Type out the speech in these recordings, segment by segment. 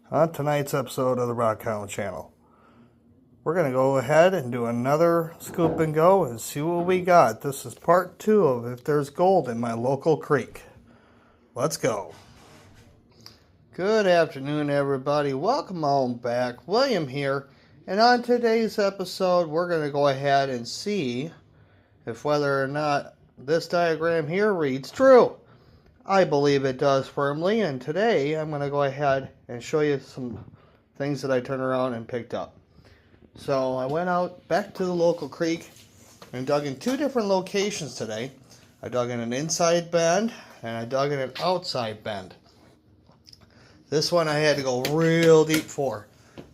On tonight's episode of the Rock Hound Channel, we're going to go ahead and do another scoop and go and see what we got. This is part 2 of If There's Gold in My Local Creek. Let's go. Good afternoon, everybody. Welcome on back. William here. And on today's episode, we're going to go ahead and see if whether or not this diagram here reads true. I believe it does firmly, and today I'm going to go ahead and show you some things that I turned around and picked up. So I went out back to the local creek and dug in 2 different locations today. I dug in an inside bend and I dug in an outside bend. This one I had to go real deep for.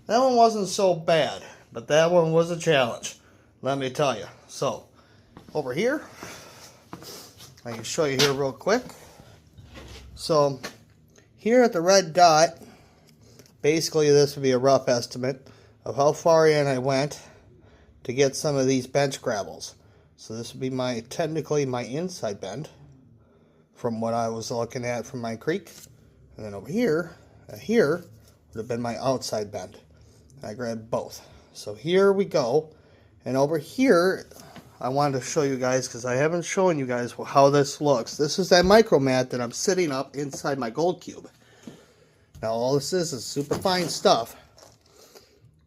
That one wasn't so bad, but that one was a challenge, let me tell you. So over here, I can show you here real quick. So here at the red dot, basically this would be a rough estimate of how far in I went to get some of these bench gravels. So this would be technically my inside bend from what I was looking at from my creek. And then over here would have been my outside bend. And I grabbed both. So here we go. And over here, I wanted to show you guys, because I haven't shown you guys how this looks. This is that micro mat that I'm sitting up inside my gold cube. Now all this is super fine stuff.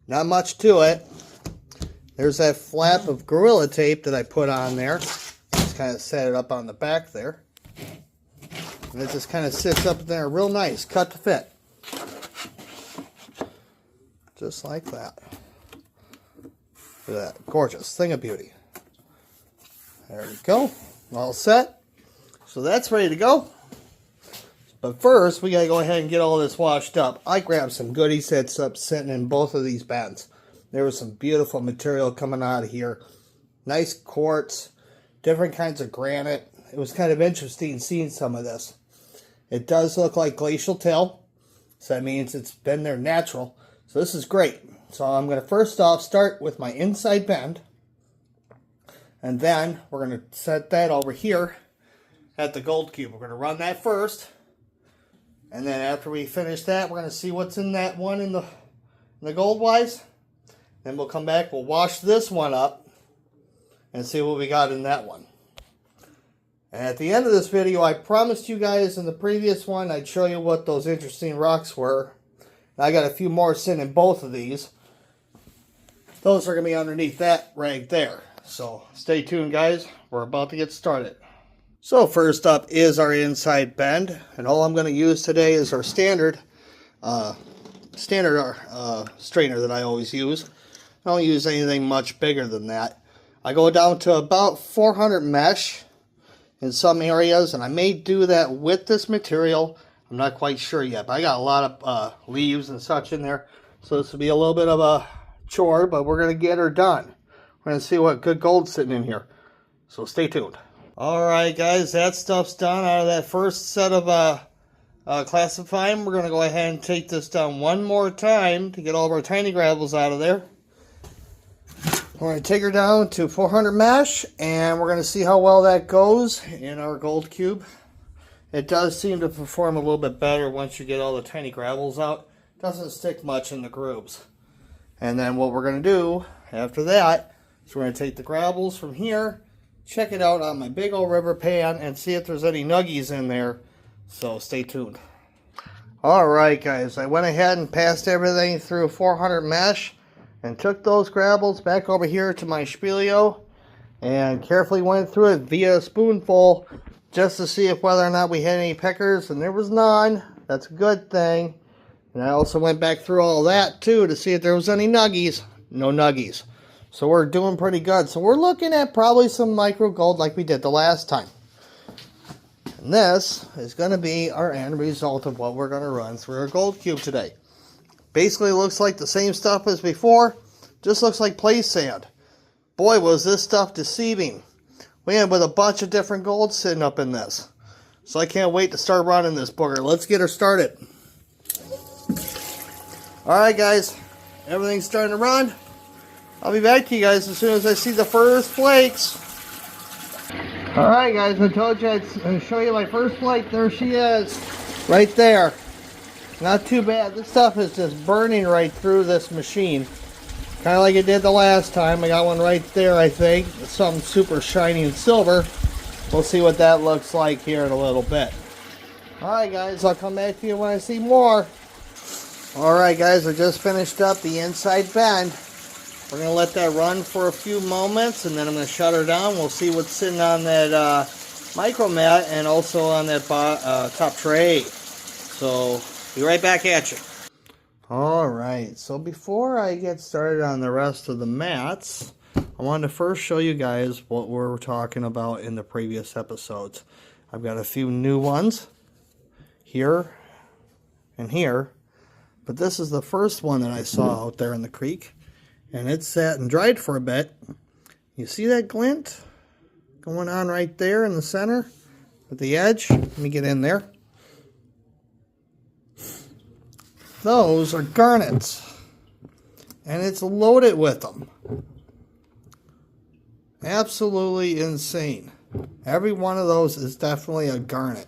Not much to it. There's that flap of Gorilla Tape that I put on there. Just kind of set it up on the back there. And it just kind of sits up there real nice, cut to fit. Just like that. Look at that, gorgeous thing of beauty. There we go, all set. So that's ready to go. But first, we gotta go ahead and get all this washed up. I grabbed some goodies that's up sitting in both of these bends. There was some beautiful material coming out of here. Nice quartz, different kinds of granite. It was kind of interesting seeing some of this. It does look like glacial till, so that means it's been there natural. So this is great. So I'm gonna first off start with my inside bend. And then we're going to set that over here at the gold cube. We're going to run that first. And then after we finish that, we're going to see what's in that one in the gold wise. Then we'll come back, we'll wash this one up and see what we got in that one. And at the end of this video, I promised you guys in the previous one I'd show you what those interesting rocks were. And I got a few more sitting in both of these. Those are going to be underneath that right there. So stay tuned, guys. We're about to get started. So first up is our inside bend, and all I'm going to use today is our standard strainer that I always use. I don't use anything much bigger than that. I go down to about 400 mesh in some areas, and I may do that with this material. I'm not quite sure yet, but I got a lot of leaves and such in there, so this will be a little bit of a chore, but we're going to get her done. We're going to see what good gold's sitting in here. So stay tuned. Alright guys, that stuff's done out of that first set of classifying. We're going to go ahead and take this down one more time to get all of our tiny gravels out of there. We're going to take her down to 400 mesh, and we're going to see how well that goes in our gold cube. It does seem to perform a little bit better once you get all the tiny gravels out. It doesn't stick much in the grooves. And then what we're going to do after that, so we're going to take the gravels from here, check it out on my big old river pan, and see if there's any nuggies in there. So stay tuned. Alright guys, I went ahead and passed everything through 400 mesh and took those gravels back over here to my Speleo and carefully went through it via a spoonful just to see if whether or not we had any peckers, and there was none. That's a good thing. And I also went back through all that too to see if there was any nuggies. No nuggies. So we're doing pretty good. So we're looking at probably some micro gold like we did the last time. And this is going to be our end result of what we're going to run through our gold cube today. Basically looks like the same stuff as before. Just looks like play sand. Boy, was this stuff deceiving. We ended with a bunch of different gold sitting up in this. So I can't wait to start running this booger. Let's get her started. Alright guys, everything's starting to run. I'll be back to you guys as soon as I see the first flakes. Alright guys, I told you I'd show you my first flake. There she is. Right there. Not too bad. This stuff is just burning right through this machine. Kind of like it did the last time. I got one right there, I think. It's something super shiny and silver. We'll see what that looks like here in a little bit. Alright guys, I'll come back to you when I see more. Alright guys, I just finished up the inside bend. We're going to let that run for a few moments, and then I'm going to shut her down. We'll see what's sitting on that micro mat and also on that top tray. So, be right back at you. Alright, so before I get started on the rest of the mats, I wanted to first show you guys what we're talking about in the previous episodes. I've got a few new ones here and here, but this is the first one that I saw out there in the creek, and it sat and dried for a bit. You see that glint going on right there in the center at the edge? Let me get in there. Those are garnets, and it's loaded with them. Absolutely insane. Every one of those is definitely a garnet,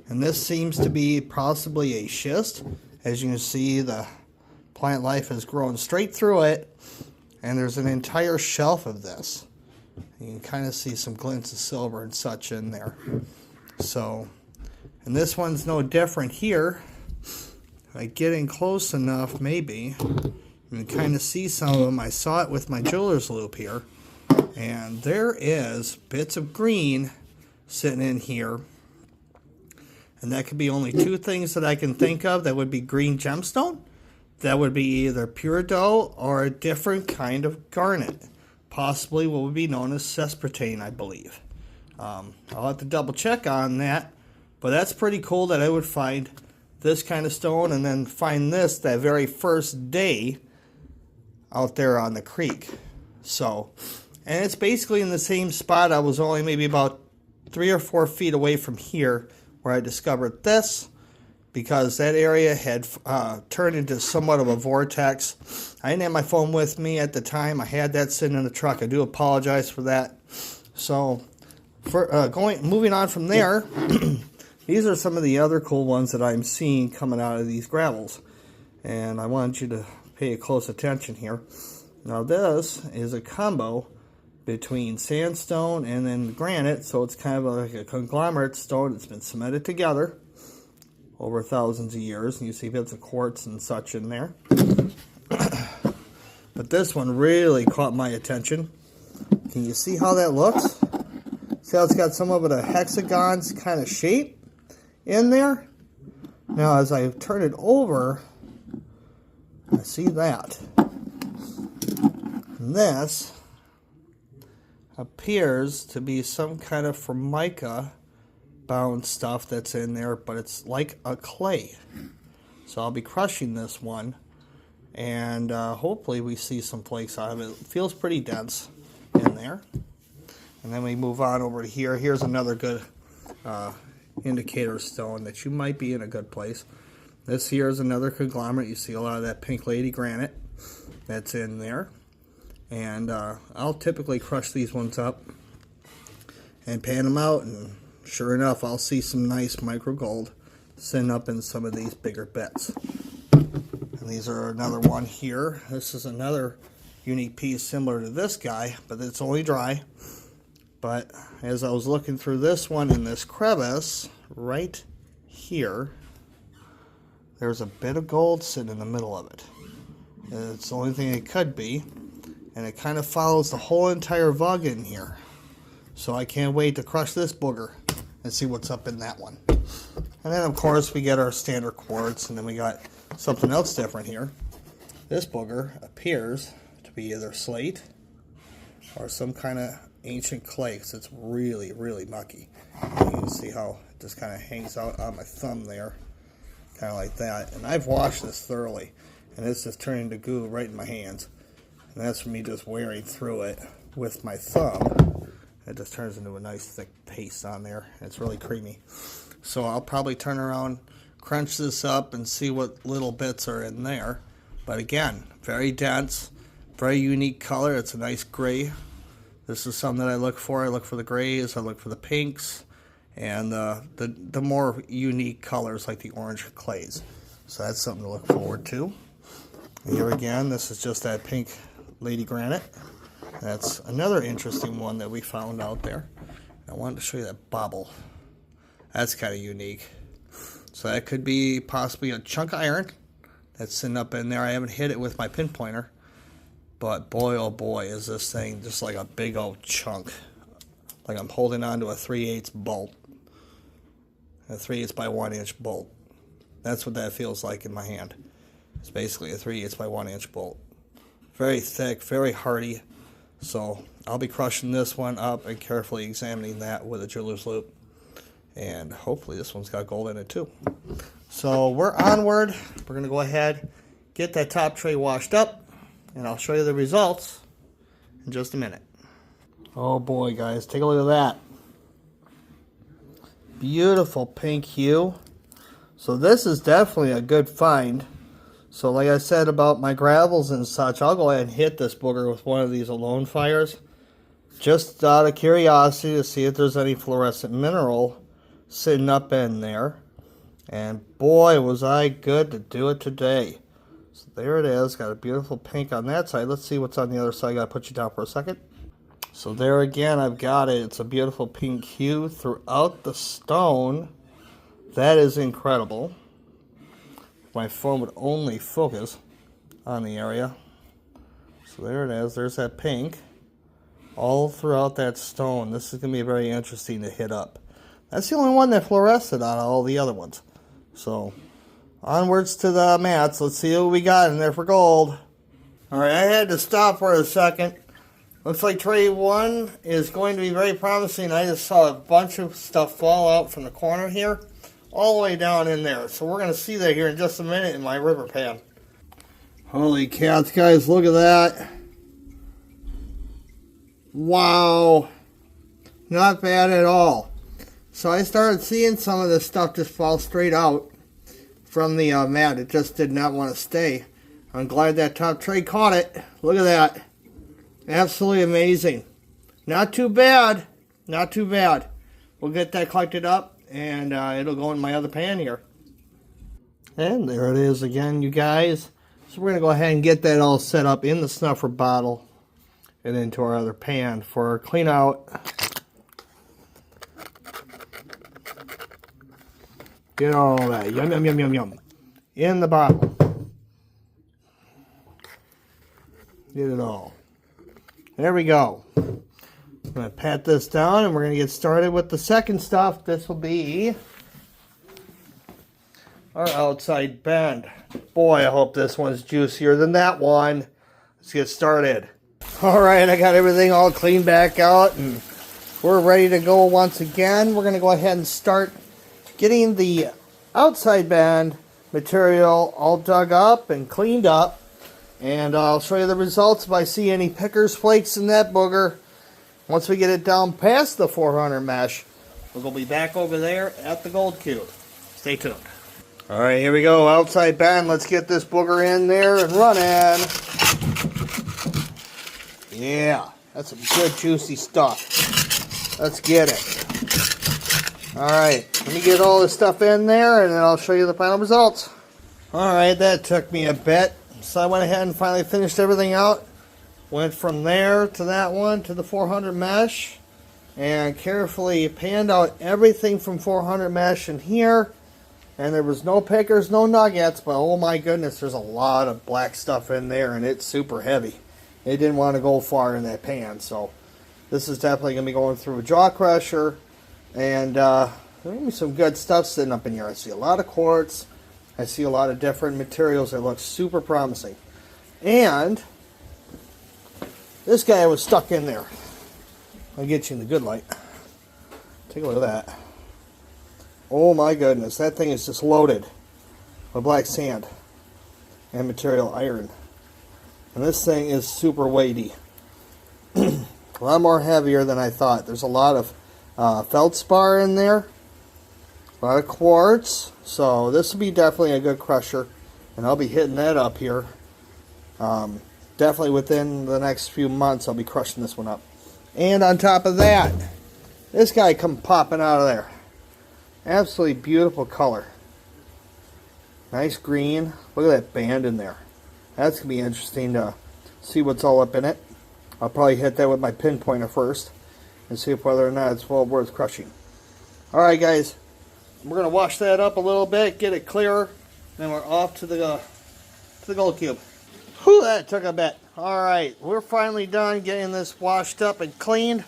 and this seems to be possibly a schist. As you can see, the plant life has grown straight through it, and there's an entire shelf of this. You can kind of see some glints of silver and such in there. So, and this one's no different here. If I get in close enough, maybe, you can kind of see some of them. I saw it with my jeweler's loupe here. And there is bits of green sitting in here. And that could be only two things that I can think of. That would be green gemstone. That would be either peridot or a different kind of garnet. Possibly what would be known as sespartane, I believe. I'll have to double check on that. But that's pretty cool that I would find this kind of stone and then find this that very first day out there on the creek. So, and it's basically in the same spot. I was only maybe about 3 or 4 feet away from here where I discovered this, because that area had turned into somewhat of a vortex. I didn't have my phone with me at the time. I had that sitting in the truck. I do apologize for that. So, for moving on from there, these are some of the other cool ones that I'm seeing coming out of these gravels, and I want you to pay close attention here. Now this is a combo between sandstone and then granite, so it's kind of like a conglomerate stone that's been cemented together over thousands of years, and you see bits of quartz and such in there. But this one really caught my attention. Can you see how that looks? See how it's got some of it a hexagon's kind of shape in there? Now as I turn it over, I see that. And this appears to be some kind of formica bound stuff that's in there, but it's like a clay. So I'll be crushing this one, and hopefully we see some flakes out of it. It feels pretty dense in there. And then we move on over to here. Here's another good indicator stone that you might be in a good place. This here is another conglomerate. You see a lot of that Pink Lady granite that's in there. And I'll typically crush these ones up and pan them out, and sure enough, I'll see some nice micro gold sitting up in some of these bigger bits. And these are another one here. This is another unique piece similar to this guy, but it's only dry. But as I was looking through this one in this crevice right here, there's a bit of gold sitting in the middle of it. And it's the only thing it could be, and it kind of follows the whole entire vug in here. So I can't wait to crush this booger and see what's up in that one. And then of course we get our standard quartz, and then we got something else different here. This booger appears to be either slate or some kind of ancient clay, because it's really, really mucky. And you can see how it just kind of hangs out on my thumb there, kind of like that. And I've washed this thoroughly, and it's just turning to goo right in my hands. And that's me just wearing through it with my thumb. It just turns into a nice thick paste on there. It's really creamy. So I'll probably turn around, crunch this up, and see what little bits are in there. But again, very dense, very unique color. It's a nice gray. This is something that I look for. I look for the grays, I look for the pinks, and the more unique colors like the orange clays. So that's something to look forward to. Here again, this is just that pink Lady Granite. That's another interesting one that we found out there. I wanted to show you that bobble. That's kind of unique. So that could be possibly a chunk of iron that's sitting up in there. I haven't hit it with my pinpointer, but boy, oh boy, is this thing just like a big old chunk. Like I'm holding on to a 3/8 bolt. A 3/8 by 1 inch bolt. That's what that feels like in my hand. It's basically a 3/8 by 1 inch bolt. Very thick, very hardy. So I'll be crushing this one up and carefully examining that with a jeweler's loupe. And hopefully this one's got gold in it too. So we're onward. We're going to go ahead, get that top tray washed up, and I'll show you the results in just a minute. Oh boy, guys, take a look at that. Beautiful pink hue. So this is definitely a good find. So like I said about my gravels and such, I'll go ahead and hit this booger with one of these Alone Fires. Just out of curiosity to see if there's any fluorescent mineral sitting up in there. And boy, was I good to do it today. So there it is. Got a beautiful pink on that side. Let's see what's on the other side. I gotta put you down for a second. So there again, I've got it. It's a beautiful pink hue throughout the stone. That is incredible. My phone would only focus on the area. So there it is. There's that pink all throughout that stone. This is going to be very interesting to hit up. That's the only one that fluoresced out of all the other ones. So onwards to the mats. Let's see what we got in there for gold. Alright, I had to stop for a second. Looks like tray 1 is going to be very promising. I just saw a bunch of stuff fall out from the corner here, all the way down in there. So we're going to see that here in just a minute in my river pan. Holy cats, guys, look at that. Wow. Not bad at all. So I started seeing some of this stuff just fall straight out from the mat. It just did not want to stay. I'm glad that top tray caught it. Look at that. Absolutely amazing. Not too bad. Not too bad. We'll get that collected up, and it'll go in my other pan here. And there it is again, you guys. So we're going to go ahead and get that all set up in the snuffer bottle and into our other pan for our clean out. Get all that yum, yum, yum, yum, yum in the bottle. Get it all. There we go. I'm going to pat this down and we're going to get started with the second stuff. This will be our outside bend. Boy, I hope this one's juicier than that one. Let's get started. Alright, I got everything all cleaned back out and we're ready to go once again. We're going to go ahead and start getting the outside band material all dug up and cleaned up. And I'll show you the results if I see any pickers flakes in that booger. Once we get it down past the 400 mesh, we'll be back over there at the Gold Cube. Stay tuned. Alright, here we go. Outside band. Let's get this booger in there and running. Yeah, that's some good juicy stuff. Let's get it. Alright, let me get all this stuff in there and then I'll show you the final results. Alright, that took me a bit. So I went ahead and finally finished everything out. Went from there to that one to the 400 mesh. And carefully panned out everything from 400 mesh in here. And there was no pickers, no nuggets. But oh my goodness, there's a lot of black stuff in there. And it's super heavy. It didn't want to go far in that pan. So this is definitely going to be going through a jaw crusher. And there's going to be some good stuff sitting up in here. I see a lot of quartz. I see a lot of different materials that look super promising. And this guy was stuck in there. I'll get you in the good light. Take a look at that. Oh my goodness, that thing is just loaded with black sand and material iron. And this thing is super weighty. A lot more heavier than I thought. There's a lot of feldspar in there. A lot of quartz. So this will be definitely a good crusher. And I'll be hitting that up here. Definitely within the next few months I'll be crushing this one up. And on top of that, this guy come popping out of there. Absolutely beautiful color. Nice green. Look at that band in there. That's going to be interesting to see what's all up in it. I'll probably hit that with my pinpointer first and see if whether or not it's well worth crushing. Alright guys, we're going to wash that up a little bit, get it clearer, then we're off to the gold cube. Whew, that took a bit. Alright, we're finally done getting this washed up and cleaned.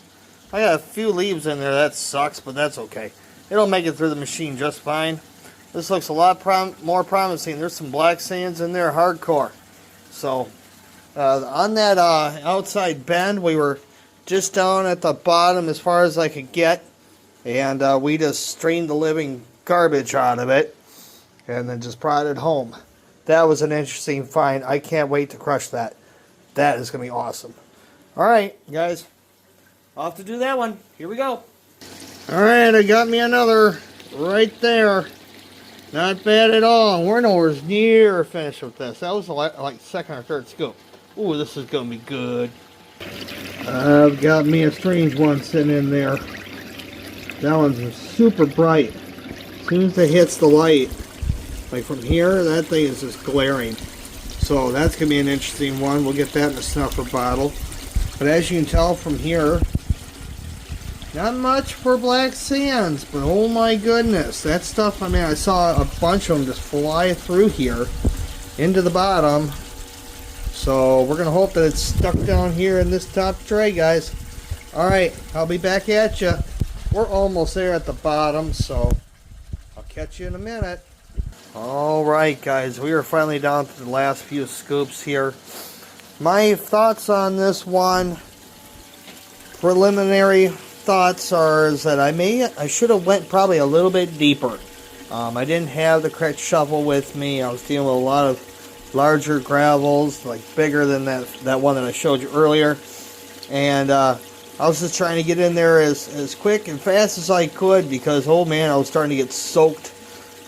I got a few leaves in there, that sucks, but that's okay. It'll make it through the machine just fine. This looks a lot more promising. There's some black sands in there, hardcore. So, on that outside bend, we were just down at the bottom as far as I could get. And we just strained the living garbage out of it. And then just brought it home. That was an interesting find. I can't wait to crush that. That is going to be awesome. Alright, guys. Off to do that one. Here we go. Alright, I got me another right there. Not bad at all. We're nowhere near finished with this. That was like second or third scoop. Ooh, this is going to be good. I've got me a strange one sitting in there. That one's super bright. As soon as it hits the light, like from here, that thing is just glaring. So that's going to be an interesting one. We'll get that in a snuffer bottle. But as you can tell from here, not much for black sands, but oh my goodness, that stuff, I mean, I saw a bunch of them just fly through here into the bottom. So we're going to hope that it's stuck down here in this top tray, guys. Alright, I'll be back at you. We're almost there at the bottom, so I'll catch you in a minute. Alright, guys, we are finally down to the last few scoops here. My thoughts on this one, preliminary thoughts are is that I should have went probably a little bit deeper. I didn't have the correct shovel with me. I was dealing with a lot of larger gravels, like bigger than that one that I showed you earlier. And I was just trying to get in there as quick and fast as I could because, oh man, I was starting to get soaked.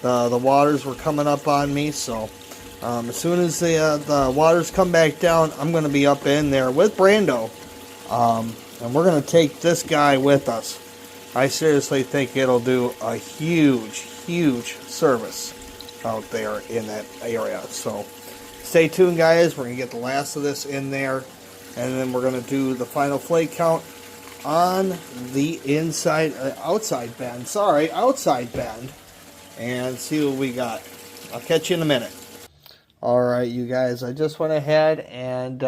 The waters were coming up on me, so as soon as the waters come back down, I'm going to be up in there with Brando. And we're going to take this guy with us. I seriously think it'll do a huge, huge service out there in that area. So stay tuned, guys. We're going to get the last of this in there. And then we're going to do the final flake count on the outside bend. And see what we got. I'll catch you in a minute. Alright, you guys. I just went ahead and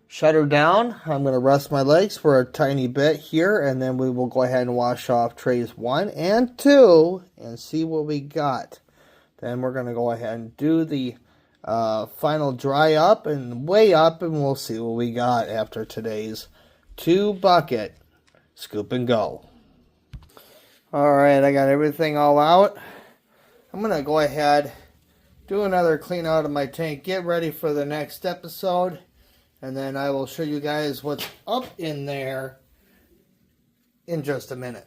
shut her down. I'm going to rest my legs for a tiny bit here, and then we will go ahead and wash off trays 1 and 2 and see what we got. Then we're going to go ahead and do the final dry up and weigh up, and we'll see what we got after today's 2-bucket scoop and go. Alright, I got everything all out. I'm going to go ahead, do another clean out of my tank, get ready for the next episode. And then I will show you guys what's up in there in just a minute.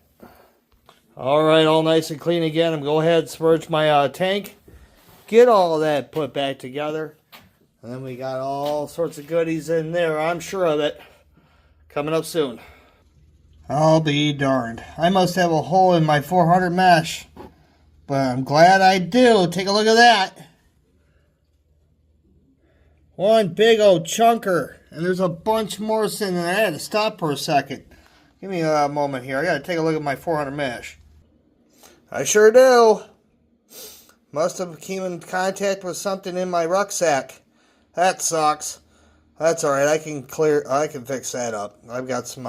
Alright, all nice and clean again. I'm going to go ahead and submerge my tank. Get all of that put back together. And then we got all sorts of goodies in there. I'm sure of it. Coming up soon. I'll be darned. I must have a hole in my 400 mesh. But I'm glad I do. Take a look at that. One big old chunker. And there's a bunch more sitting there. I had to stop for a second. Give me a moment here. I got to take a look at my 400 mesh. I sure do. Must have came in contact with something in my rucksack. That sucks. That's alright. I can fix that up. I've got some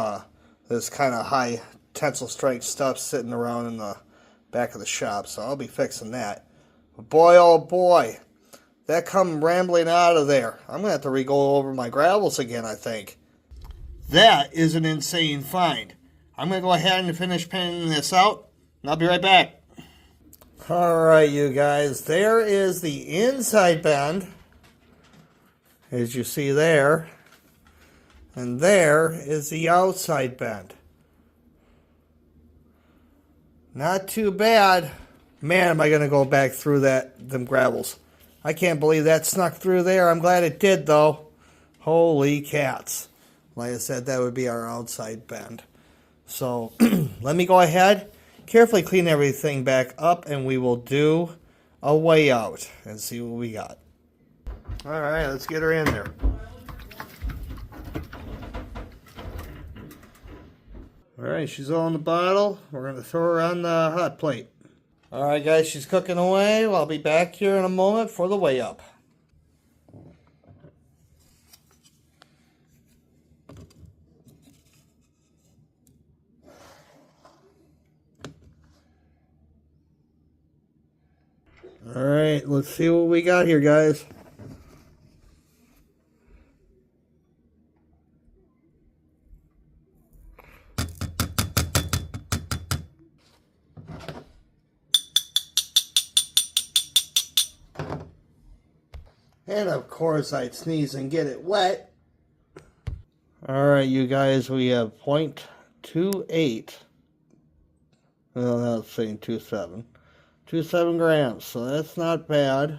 this kind of high tensile strength stuff sitting around in the back of the shop. So I'll be fixing that. But boy, oh boy. That come rambling out of there. I'm going to have to re-go over my gravels again, I think. That is an insane find. I'm going to go ahead and finish pinning this out, and I'll be right back. Alright, you guys. There is the inside bend, as you see there. And there is the outside bend. Not too bad. Man, am I going to go back through them gravels. I can't believe that snuck through there. I'm glad it did, though. Holy cats. Like I said, that would be our outside bend. So, let me go ahead, carefully clean everything back up, and we will do a weigh out and see what we got. All right, let's get her in there. All right, she's all in the bottle. We're going to throw her on the hot plate. All right, guys, she's cooking away. I'll be back here in a moment for the weigh up. All right, let's see what we got here, guys. And of course I'd sneeze and get it wet. Alright, you guys, we have 0.28. Well, that's saying 27. 27 grams, so that's not bad.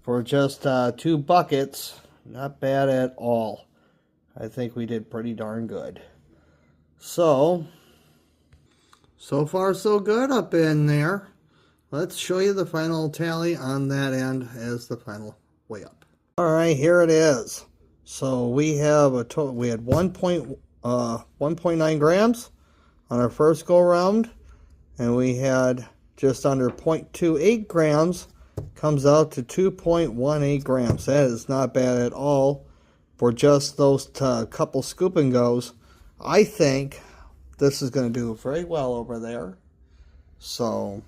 For just 2 buckets, not bad at all. I think we did pretty darn good. So far so good up in there. Let's show you the final tally on that end as the final weigh up. All right, here it is. So we have a total. We had 1.9 grams on our first go round, and we had just under 0.28 grams. Comes out to 2.18 grams. That is not bad at all for just those couple scoop and goes. I think this is going to do very well over there. So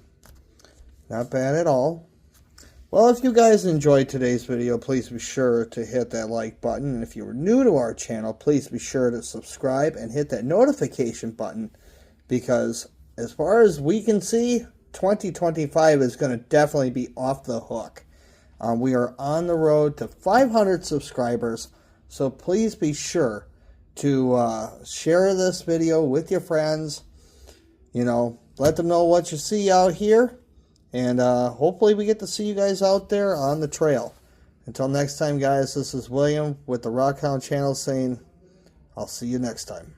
not bad at all. Well, if you guys enjoyed today's video, please be sure to hit that like button. And if you are new to our channel, please be sure to subscribe and hit that notification button. Because as far as we can see, 2025 is going to definitely be off the hook. We are on the road to 500 subscribers. So please be sure to share this video with your friends. You know, let them know what you see out here. And hopefully we get to see you guys out there on the trail. Until next time, guys, this is William with the Rockhound channel saying, I'll see you next time.